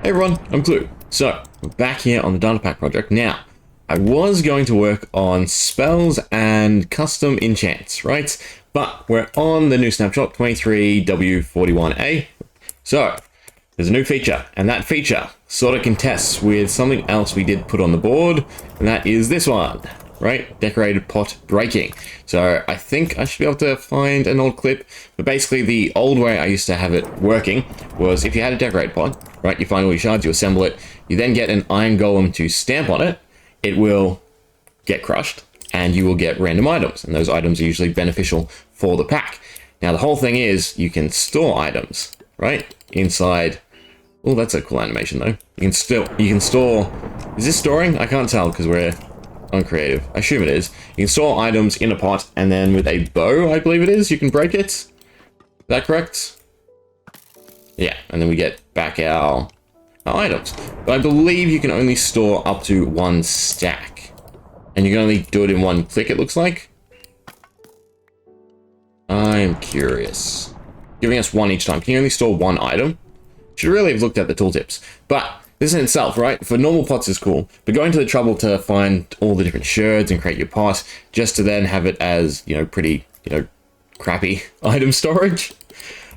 Hey everyone, I'm Clue. So, we're back here on the Data Pack project. Now, I was going to work on spells and custom enchants, right? But we're on the new snapshot, 23W41A. So, there's a new feature, and that feature sort of contests with something else we did put on the board, and that is this one, right? Decorated pot breaking. So I think I should be able to find an old clip, but basically the old way I used to have it working was if you had a decorated pot, right? You find all your shards, you assemble it, you then get an iron golem to stamp on it, it will get crushed, and you will get random items, and those items are usually beneficial for the pack. Now the whole thing is you can store items, right? Inside. Oh, that's a cool animation though. You can store. Is this storing? I can't tell because we're uncreative. I assume it is. You can store items in a pot, and then with a bow, I believe it is, you can break it. Is that correct? Yeah, and then we get back our items. But I believe you can only store up to one stack, and you can only do it in one click. It looks like. I'm curious. Giving us one each time. Can you only store one item? Should really have looked at the tooltips. But this in itself, right? For normal pots is cool, but going to the trouble to find all the different shards and create your pot, just to then have it as, pretty, crappy item storage.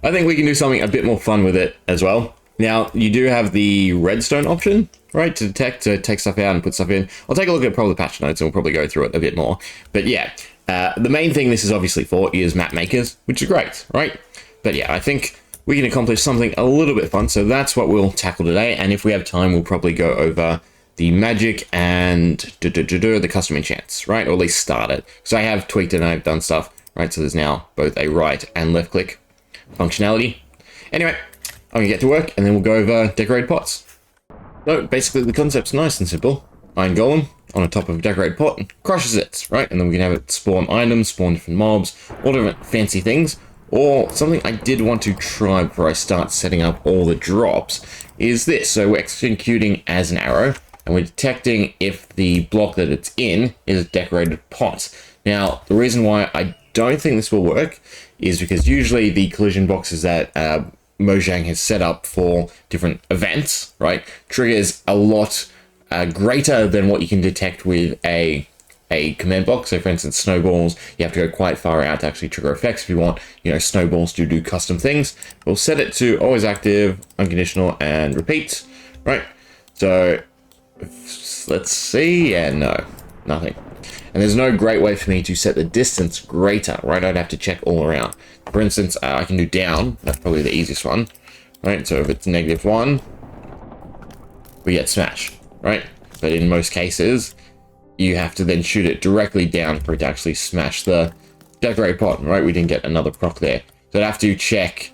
I think we can do something a bit more fun with it as well. Now, you do have the redstone option, right? To detect, to take stuff out and put stuff in. I'll take a look at probably the patch notes and we'll probably go through it a bit more. But yeah, the main thing this is obviously for is map makers, which is great, right? But yeah, I think we can accomplish something a little bit fun, so that's what we'll tackle today. And if we have time, we'll probably go over the magic and the custom enchants, right? Or at least start it. So I have tweaked it and I've done stuff, right? So there's now both a right and left click functionality. Anyway, I'm gonna get to work and then we'll go over decorated pots. So basically the concept's nice and simple. Iron golem on the top of a decorated pot crushes it, right? And then we can have it spawn items, spawn different mobs, all different fancy things. Or something I did want to try before I start setting up all the drops is this. So we're executing as an arrow and we're detecting if the block that it's in is a decorated pot. Now, the reason why I don't think this will work is because usually the collision boxes that Mojang has set up for different events, right, triggers a lot greater than what you can detect with a command box. So for instance, snowballs, you have to go quite far out to actually trigger effects if you want, snowballs to do custom things. We'll set it to always active, unconditional, and repeat, right? So let's see, yeah, no, nothing. And there's no great way for me to set the distance greater, right? I'd have to check all around. For instance, I can do down, that's probably the easiest one, right? So if it's -1, we get smash, right? But in most cases, you have to then shoot it directly down for it to actually smash the decorated pot, right? We didn't get another proc there. So I'd have to check,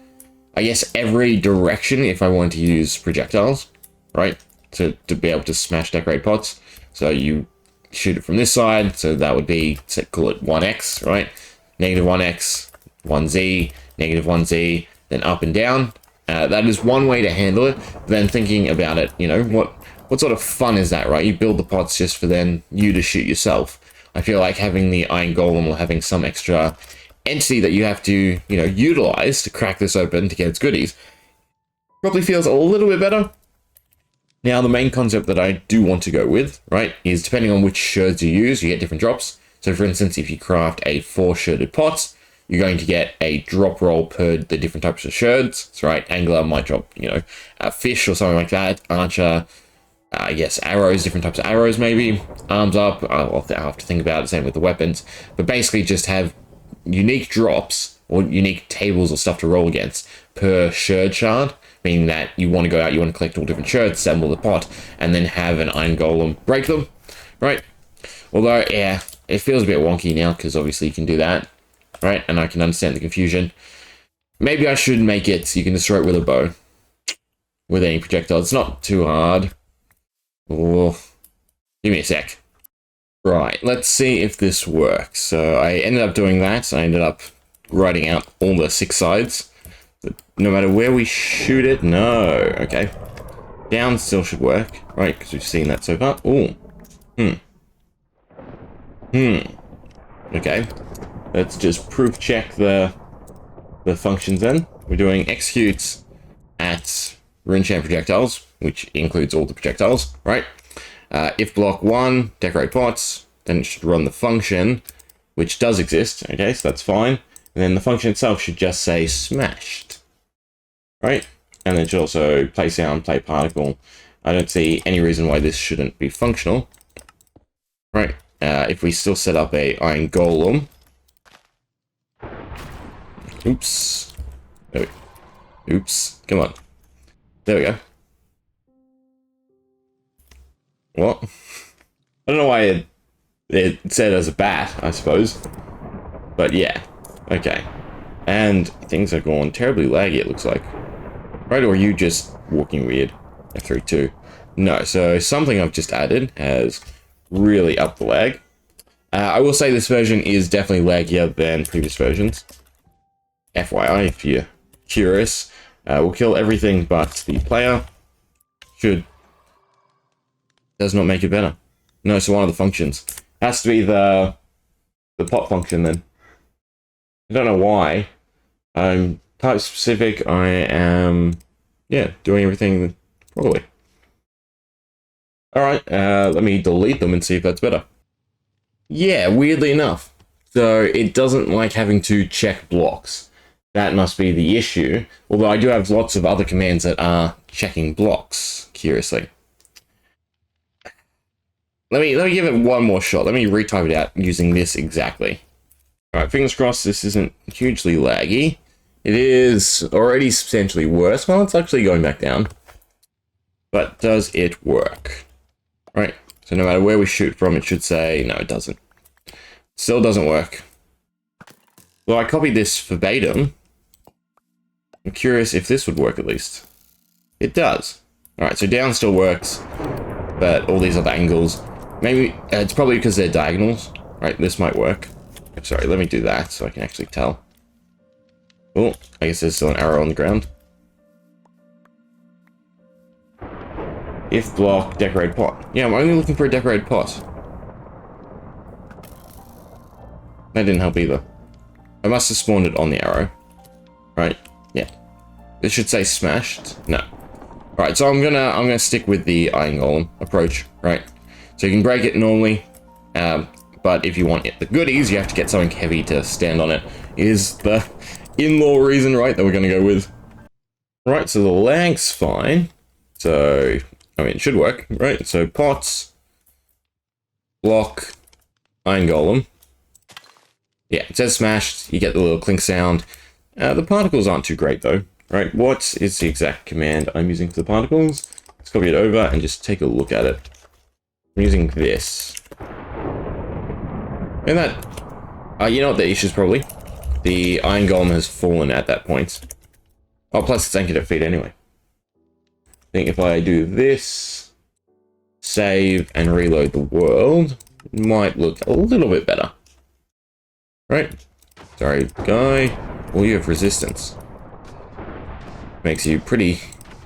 I guess, every direction if I wanted to use projectiles, right? To be able to smash decorated pots. So you shoot it from this side, so that would be, say, call it 1x, right? -1x, 1z, -1z, then up and down. That is one way to handle it. Then thinking about it, what sort of fun is that, right? You build the pots just for then you to shoot yourself. I feel like having the iron golem or having some extra entity that you have to, utilize to crack this open to get its goodies probably feels a little bit better. Now, the main concept that I do want to go with, right, is depending on which shards you use, you get different drops. So for instance, if you craft a 4-sharded pot, you're going to get a drop roll per the different types of shards. So, right, angler might drop, a fish or something like that, archer, yes, arrows, different types of arrows maybe, arms up, I'll have to think about it, same with the weapons, but basically just have unique drops or unique tables or stuff to roll against per shard, meaning that you want to go out, you want to collect all different shards, assemble the pot, and then have an iron golem break them, right? Although, yeah, it feels a bit wonky now, because obviously you can do that, right? And I can understand the confusion. Maybe I should make it so you can destroy it with a bow, with any projectile. It's not too hard. Oh, give me a sec. Right, let's see if this works. So I ended up doing that. I ended up writing out all the 6 sides. But no matter where we shoot it, no. Okay. Down still should work, right? Because we've seen that so far. Oh. Okay. Let's just proof check the functions then. We're doing executes at Runechant projectiles. which includes all the projectiles, right? If block 1, decorate pots, then it should run the function, which does exist, okay, so that's fine. And then the function itself should just say smashed, right? And then it should also play sound, play particle. I don't see any reason why this shouldn't be functional, right? If we still set up a iron golem, oops, oops, come on, there we go. What? I don't know why it said as a bat, I suppose, but yeah, okay. And things are going terribly laggy, it looks like. Right, or are you just walking weird? F32. No, so something I've just added has really upped the lag. I will say this version is definitely laggier than previous versions. FYI, if you're curious. We'll kill everything but the player. Does not make it better. No, so one of the functions. Has to be the pot function then. I don't know why. I'm type specific. I am, yeah, doing everything properly. Alright, let me delete them and see if that's better. Yeah, weirdly enough. So it doesn't like having to check blocks. That must be the issue. Although I do have lots of other commands that are checking blocks, curiously. Let me give it one more shot. Let me retype it out using this exactly. Alright, fingers crossed this isn't hugely laggy. It is already substantially worse. Well, it's actually going back down. But does it work? Right, so no matter where we shoot from, it should say, no, it doesn't. Still doesn't work. Well, I copied this verbatim. I'm curious if this would work at least. It does. Alright, so down still works, but all these other angles, maybe, it's probably because they're diagonals. Right, this might work. Sorry, let me do that so I can actually tell. Oh, I guess there's still an arrow on the ground. If block, decorate pot. Yeah, I'm only looking for a decorated pot. That didn't help either. I must have spawned it on the arrow. Right, yeah. It should say smashed. No. Right, so I'm gonna stick with the iron golem approach, right? So you can break it normally, but if you want it the goodies, you have to get something heavy to stand on it. Is the in-law reason, right, that we're gonna go with. Right, so the lag's fine. So, I mean, it should work, right? So pots, block, iron golem. Yeah, it says smashed, you get the little clink sound. The particles aren't too great though, right? What is the exact command I'm using for the particles? Let's copy it over and just take a look at it. I'm using this. And that, you know what the issue is probably? The iron golem has fallen at that point. Oh, plus it's anchored at feet anyway. I think if I do this, save and reload the world, it might look a little bit better. Right? Sorry, guy. Well, you have resistance. Makes you pretty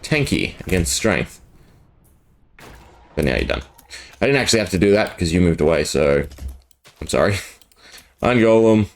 tanky against strength. But now you're done. I didn't actually have to do that because you moved away, so I'm sorry. Iron golem,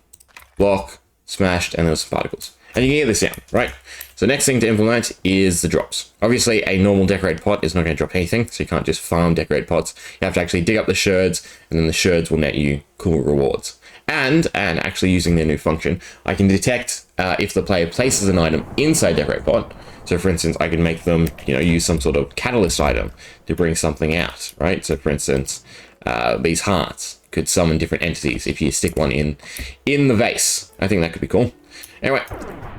block, smashed, and there was some particles. And you can hear the sound, right? So next thing to implement is the drops. Obviously, a normal decorated pot is not going to drop anything, so you can't just farm decorated pots. You have to actually dig up the sherds, and then the sherds will net you cool rewards. And actually using their new function, I can detect if the player places an item inside decorate pot. So for instance, I can make them, use some sort of catalyst item to bring something out, right? So for instance, these hearts could summon different entities if you stick one in the vase. I think that could be cool. Anyway,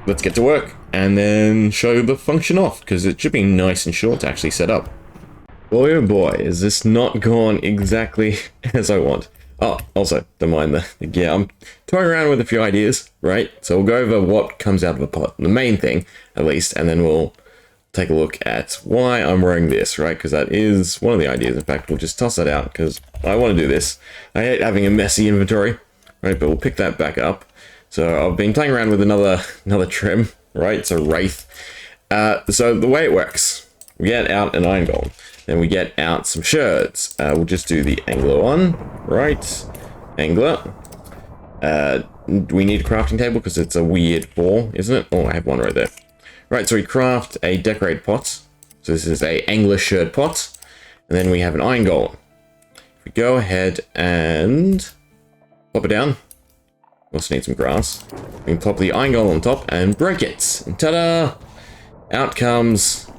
let's get to work and then show the function off, because it should be nice and short to actually set up. Boy oh boy, is this not gone exactly as I want. Oh, also, don't mind the gear. I'm toying around with a few ideas, right? So we'll go over what comes out of a pot, the main thing, at least, and then we'll take a look at why I'm wearing this, right? Because that is one of the ideas. In fact, we'll just toss that out, because I want to do this. I hate having a messy inventory, right? But we'll pick that back up. So I've been playing around with another trim, right? It's a wraith. So the way it works, we get out an iron golem. Then we get out some sherds. We'll just do the angler one, right? Angler. We need a crafting table because it's a weird ball, isn't it? Oh, I have one right there. Right, so we craft a decorated pot. So this is a angler sherd pot. And then we have an iron golem. If we go ahead and pop it down. Also need some grass. We can pop the iron golem on top and break it. And ta-da! Out comes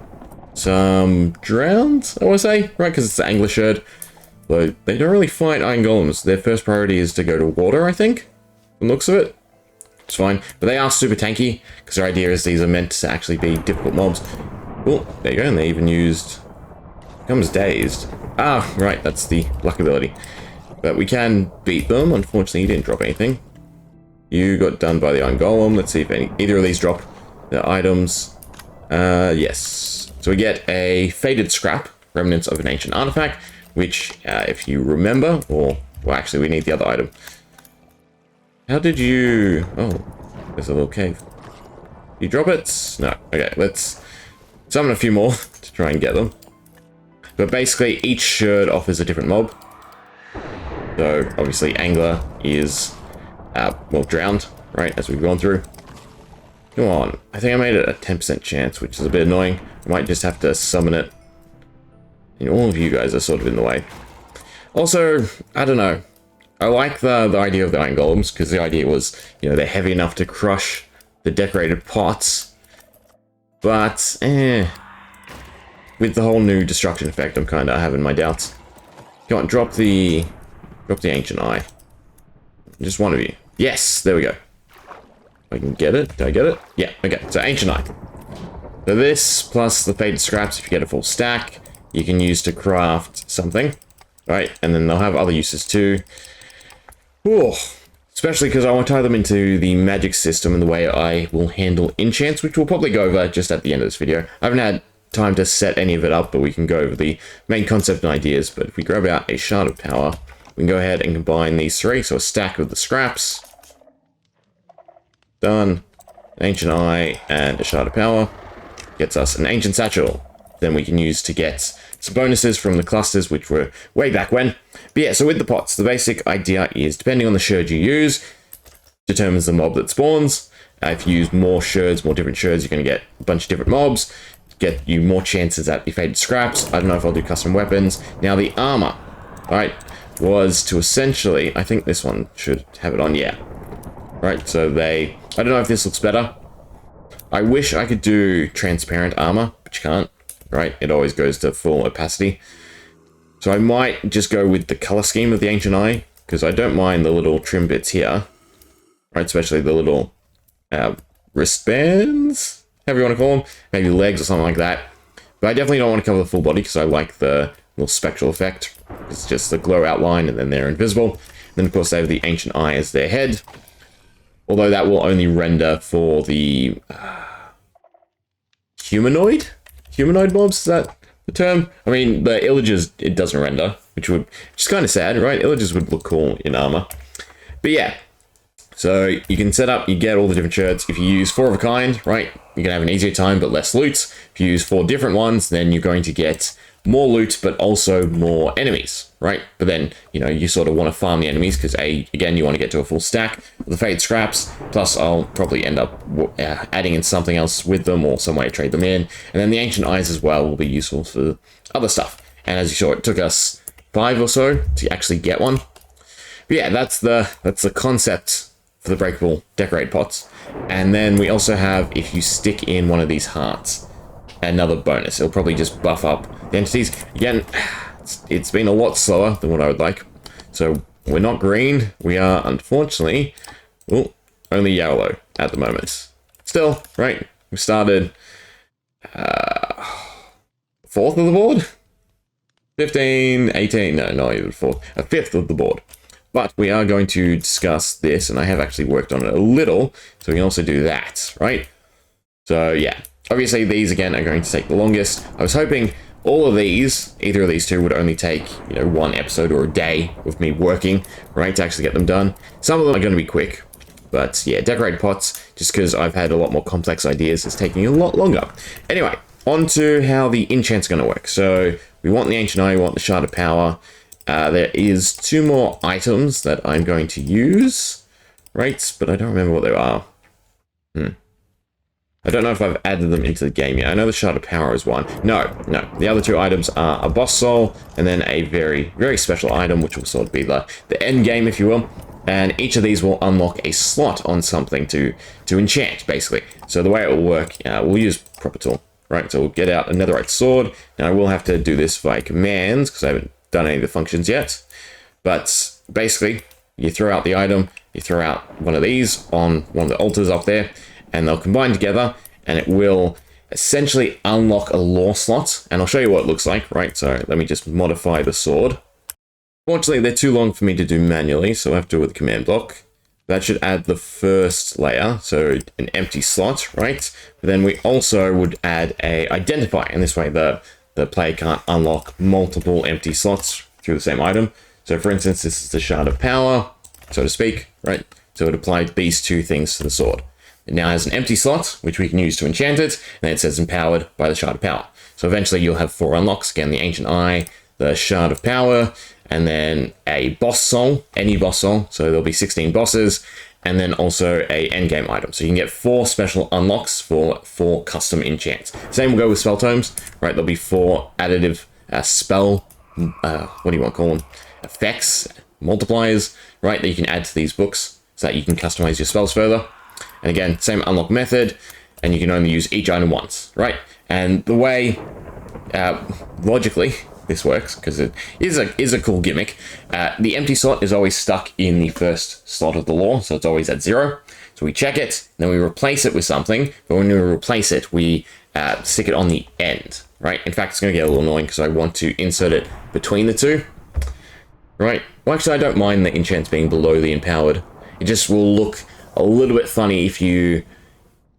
some drowned, I want to say, right? Because it's the angler sherd. But they don't really fight iron golems. Their first priority is to go to water, I think. From the looks of it. It's fine. But they are super tanky, because their idea is these are meant to actually be difficult mobs. Oh, there you go. And they even used... Comes dazed. Ah, right. That's the luck ability. But we can beat them. Unfortunately, he didn't drop anything. You got done by the iron golem. Let's see if either of these drop the items. Yes. So we get a faded scrap, remnants of an ancient artifact, which, if you remember, or, well, actually, we need the other item. How did you... Oh, there's a little cave. You drop it? No. Okay, let's summon a few more to try and get them. But basically, each sherd offers a different mob. So, obviously, angler is, well, drowned, right, as we've gone through. Come on. I think I made it a 10% chance, which is a bit annoying. I might just have to summon it. And all of you guys are sort of in the way. Also, I don't know. I like the idea of the iron golems, because the idea was, you know, they're heavy enough to crush the decorated pots. But, with the whole new destruction effect, I'm kind of having my doubts. Come on, drop the ancient eye. Just one of you. Yes, there we go. I can get it. Did I get it? Yeah, okay. So ancient eye. So this, plus the faded scraps, if you get a full stack, you can use to craft something. Right, and then they'll have other uses too. Ooh. Especially because I want to tie them into the magic system and the way I will handle enchants, which we'll probably go over just at the end of this video. I haven't had time to set any of it up, but we can go over the main concept and ideas. But if we grab out a shard of power, we can go ahead and combine these three. So a stack of the scraps. Done. Ancient eye and a shard of power. Gets us an ancient satchel. Then we can use to get some bonuses from the clusters, which were way back when. But yeah, so with the pots, the basic idea is, depending on the sherd you use, determines the mob that spawns. If you use more sherds, more different sherds, you're going to get a bunch of different mobs. Get you more chances at the faded scraps. I don't know if I'll do custom weapons. Now the armor, right, was to essentially, I think this one should have it on, yeah. Right, so I don't know if this looks better. I wish I could do transparent armor, but you can't, right? It always goes to full opacity. So I might just go with the color scheme of the ancient eye, because I don't mind the little trim bits here, right? Especially the little wristbands, however you want to call them, maybe legs or something like that. But I definitely don't want to cover the full body, because I like the little spectral effect. It's just the glow outline, and then they're invisible. Then, of course, they have the ancient eye as their head. Although that will only render for the humanoid mobs, is that the term? I mean, the illagers, it doesn't render, which is kind of sad, right? Illagers would look cool in armor. But yeah, so you can set up, you get all the different sherds. If you use 4 of a kind, right, you're going to have an easier time, but less loot. If you use 4 different ones, then you're going to get more loot, but also more enemies, right? But then, you know, you sort of want to farm the enemies, because again, you want to get to a full stack of the fade scraps, plus I'll probably end up adding in something else with them, or some way to trade them in. And then the ancient eyes as well will be useful for other stuff. And as you saw, it took us 5 or so to actually get one. But yeah, that's the concept for the breakable decorate pots. And then we also have, if you stick in one of these hearts, another bonus. It'll probably just buff up the entities. Again, it's been a lot slower than what I would like. So we're not green. We are, unfortunately, only yellow at the moment. Still, right? We started 4th of the board? 15, 18, no, not even 4th. A 5th of the board. But we are going to discuss this, and I have actually worked on it a little, so we can also do that, right? So yeah. Obviously, these, again, are going to take the longest. I was hoping all of these, either of these two, would only take, you know, 1 episode or a day of me working, right, to actually get them done. Some of them are going to be quick, but yeah, decorated pots, just because I've had a lot more complex ideas, it's taking a lot longer. Anyway, on to how the enchant's going to work. So, we want the ancient eye, we want the shard of power. There is 2 more items that I'm going to use, right, but I don't remember what they are. I don't know if I've added them into the game yet. I know the Shard of Power is one. No. The other two items are a boss soul, and then a very, very special item, which will sort of be the end game, if you will. And each of these will unlock a slot on something to enchant, basically. So the way it will work, we'll use proper tool, right? So we'll get out a netherite sword. Now I will have to do this via commands, because I haven't done any of the functions yet. But basically, you throw out the item, you throw out one of these on one of the altars up there, and they'll combine together, and it will essentially unlock a lore slot. And I'll show you what it looks like, right? So let me just modify the sword. Fortunately, they're too long for me to do manually, so I have to do it with the command block. That should add the first layer, so an empty slot, right? But then we also would add a identifier, and this way the player can't unlock multiple empty slots through the same item. So for instance, this is the Shard of Power, so to speak, right? So it applied these two things to the sword. It now has an empty slot, which we can use to enchant it, and then it says empowered by the Shard of Power. So eventually you'll have 4 unlocks, again, the Ancient Eye, the Shard of Power, and then a boss soul, any boss soul, so there'll be 16 bosses, and then also a endgame item. So you can get 4 special unlocks for 4 custom enchants. Same will go with spell tomes, right? There'll be 4 additive spell, what do you want to call them? Effects, multipliers, right? That you can add to these books so that you can customize your spells further. And again, same unlock method, and you can only use each item once, right? And the way, logically, this works, because it is a cool gimmick. The empty slot is always stuck in the first slot of the lore, so it's always at 0. So we check it, then we replace it with something, but when we replace it, we stick it on the end, right? In fact, it's going to get a little annoying because I want to insert it between the two, right? Well, actually, I don't mind the enchants being below the empowered. It just will look a little bit funny if you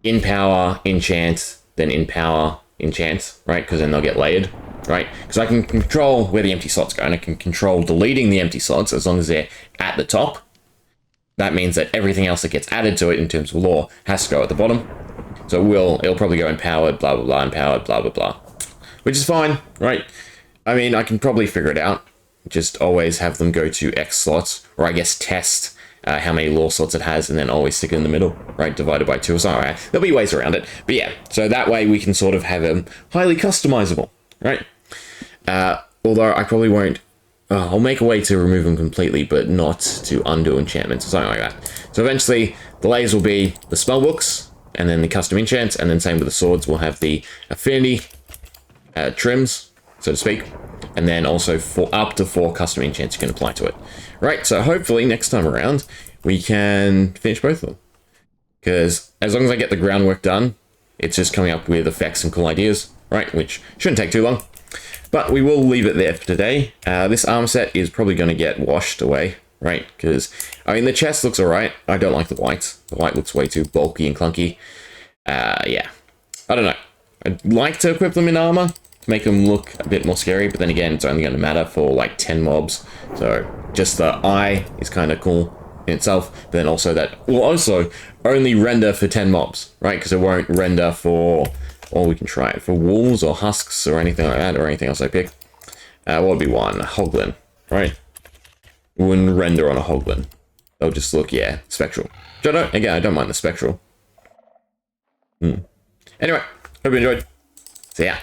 empower, enchant, then empower, enchant, right? Because then they'll get layered. Right, because I can control where the empty slots go, and I can control deleting the empty slots as long as they're at the top. That means that everything else that gets added to it in terms of lore has to go at the bottom. So it'll probably go empowered, blah, blah, blah, empowered, blah, blah, blah. Which is fine, right? I mean, I can probably figure it out. Just always have them go to X slots, or I guess test how many lore slots it has, and then always stick it in the middle, right? Divided by 2 or something. Right? There'll be ways around it. But yeah, so that way we can sort of have them highly customizable, right? Although I probably won't, I'll make a way to remove them completely, but not to undo enchantments or something like that. So eventually the layers will be the spell books, and then the custom enchants, and then same with the swords. We'll have the affinity trims, so to speak, and then also for up to 4 custom enchants you can apply to it. Right, so hopefully next time around we can finish both of them. Because as long as I get the groundwork done, it's just coming up with effects and cool ideas, right? Which shouldn't take too long. But we will leave it there for today. This armor set is probably going to get washed away, right? Because, I mean, the chest looks alright. I don't like the white. The white looks way too bulky and clunky. Yeah. I don't know. I'd like to equip them in armor to make them look a bit more scary, but then again, it's only going to matter for like 10 mobs. So just the eye is kind of cool in itself, but then also that will also only render for 10 mobs, right? Because it won't render for... Or we can try it for wolves or husks or anything like that, or anything else I pick. What would be one? Hoglin, right? It wouldn't render on a Hoglin. They'll just look, yeah, spectral. Which I don't mind the spectral. Anyway, hope you enjoyed. See ya.